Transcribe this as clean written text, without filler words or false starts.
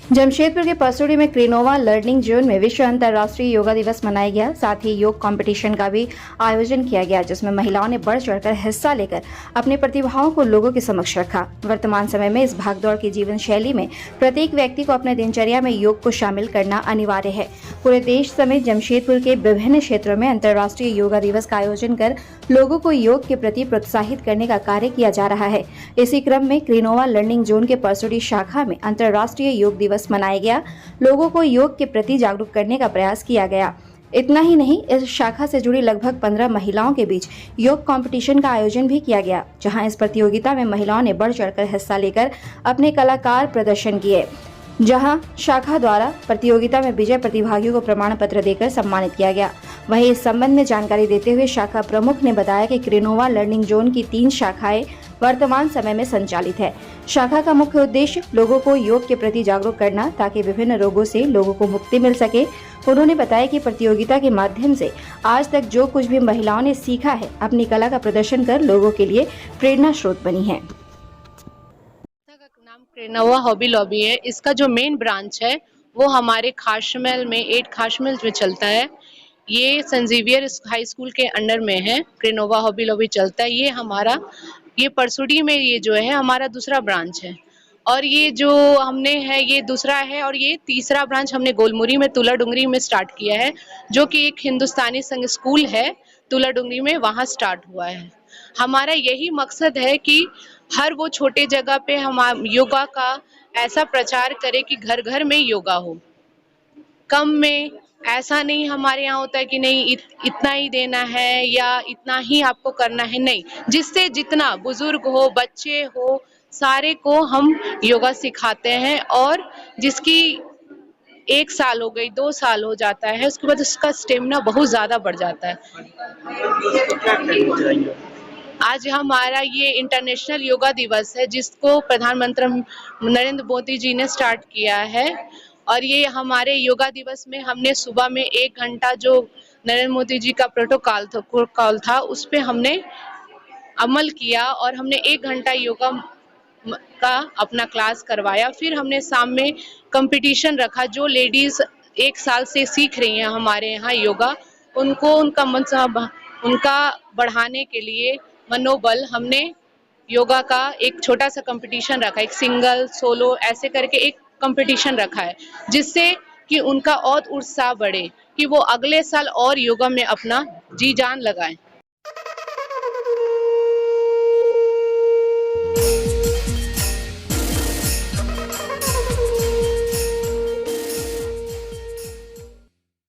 जमशेदपुर के परसोड़ी में क्रेनोवा learning zone में विश्व अंतर्राष्ट्रीय योगा दिवस मनाया गया। साथ ही योग कंपटीशन का भी आयोजन किया गया, जिसमें महिलाओं ने बढ़ चढ़कर हिस्सा लेकर अपनी प्रतिभाओं को लोगों के समक्ष रखा। वर्तमान समय में इस भागदौड़ की जीवन शैली में प्रत्येक व्यक्ति को अपने दिनचर्या में योग को शामिल करना अनिवार्य है। पूरे देश समेत जमशेदपुर के विभिन्न क्षेत्रों में अंतर्राष्ट्रीय योगा दिवस का आयोजन कर लोगों को योग के प्रति प्रोत्साहित करने का कार्य किया जा रहा है। इसी क्रम में क्रेनोवा लर्निंग जोन के परसोड़ी शाखा में अंतर्राष्ट्रीय योग दिवस मनाया गया। लोगों को योग के प्रति जागरूक करने का प्रयास किया गया। इतना ही नहीं, इस शाखा से जुड़ी लगभग 15 महिलाओं के बीच योग कंपटीशन का आयोजन भी किया गया, जहां इस प्रतियोगिता में महिलाओं ने बढ़ चढ़कर हिस्सा लेकर अपने कलाकार प्रदर्शन किए। जहां शाखा द्वारा प्रतियोगिता में विजय प्रतिभागियों को प्रमाण पत्र देकर सम्मानित किया गया। वहीं इस संबंध में जानकारी देते हुए शाखा प्रमुख ने बताया कि क्रेनोवा लर्निंग जोन की 3 शाखाएं वर्तमान समय में संचालित है। शाखा का मुख्य उद्देश्य लोगों को योग के प्रति जागरूक करना, ताकि विभिन्न रोगों से लोगों को मुक्ति मिल सके। उन्होंने बताया कि प्रतियोगिता के माध्यम से आज तक जो कुछ भी महिलाओं ने सीखा है, अपनी कला का प्रदर्शन कर लोगों के लिए प्रेरणा स्रोत बनी है। नाम क्रेनोवा हॉबी लॉबी है। इसका जो मेन ब्रांच है वो हमारे खासमहल में 8 खासमहल में चलता है। ये संजीवियर हाई स्कूल के अंडर में है। क्रेनोवा हॉबी लॉबी चलता है। ये परसुडी में ये जो है हमारा दूसरा ब्रांच है, और ये जो हमने है ये दूसरा है, और ये तीसरा ब्रांच हमने गोलमुरी में तुला डुंगरी में स्टार्ट किया है, जो कि एक हिंदुस्तानी संघ स्कूल है तुला डुंगरी में, वहाँ स्टार्ट हुआ है। हमारा यही मकसद है कि हर वो छोटे जगह पे हम योगा का ऐसा प्रचार करें कि घर घर में योगा हो। कम में ऐसा नहीं हमारे यहाँ होता है कि नहीं इतना ही देना है या इतना ही आपको करना है, नहीं, जिससे जितना बुजुर्ग हो, बच्चे हो, सारे को हम योगा सिखाते हैं। और जिसकी 1 साल हो गई, 2 साल हो जाता है, उसके बाद उसका स्टेमिना बहुत ज्यादा बढ़ जाता है। आज हमारा ये इंटरनेशनल योगा दिवस है, जिसको प्रधानमंत्री नरेंद्र मोदी जी ने स्टार्ट किया है। और ये हमारे योगा दिवस में हमने सुबह में 1 घंटा जो नरेंद्र मोदी जी का प्रोटोकॉल था उस पे हमने अमल किया, और हमने 1 घंटा योगा का अपना क्लास करवाया। फिर हमने शाम में कंपटीशन रखा। जो लेडीज 1 साल से सीख रही हैं हमारे यहाँ योगा, उनको उनका बढ़ाने के लिए मनोबल हमने योगा का एक छोटा सा कंपटीशन रखा, एक सिंगल सोलो ऐसे करके एक कंपटीशन रखा है, जिससे कि उनका और उत्साह बढ़े कि वो अगले साल और योगा में अपना जी जान लगाएं।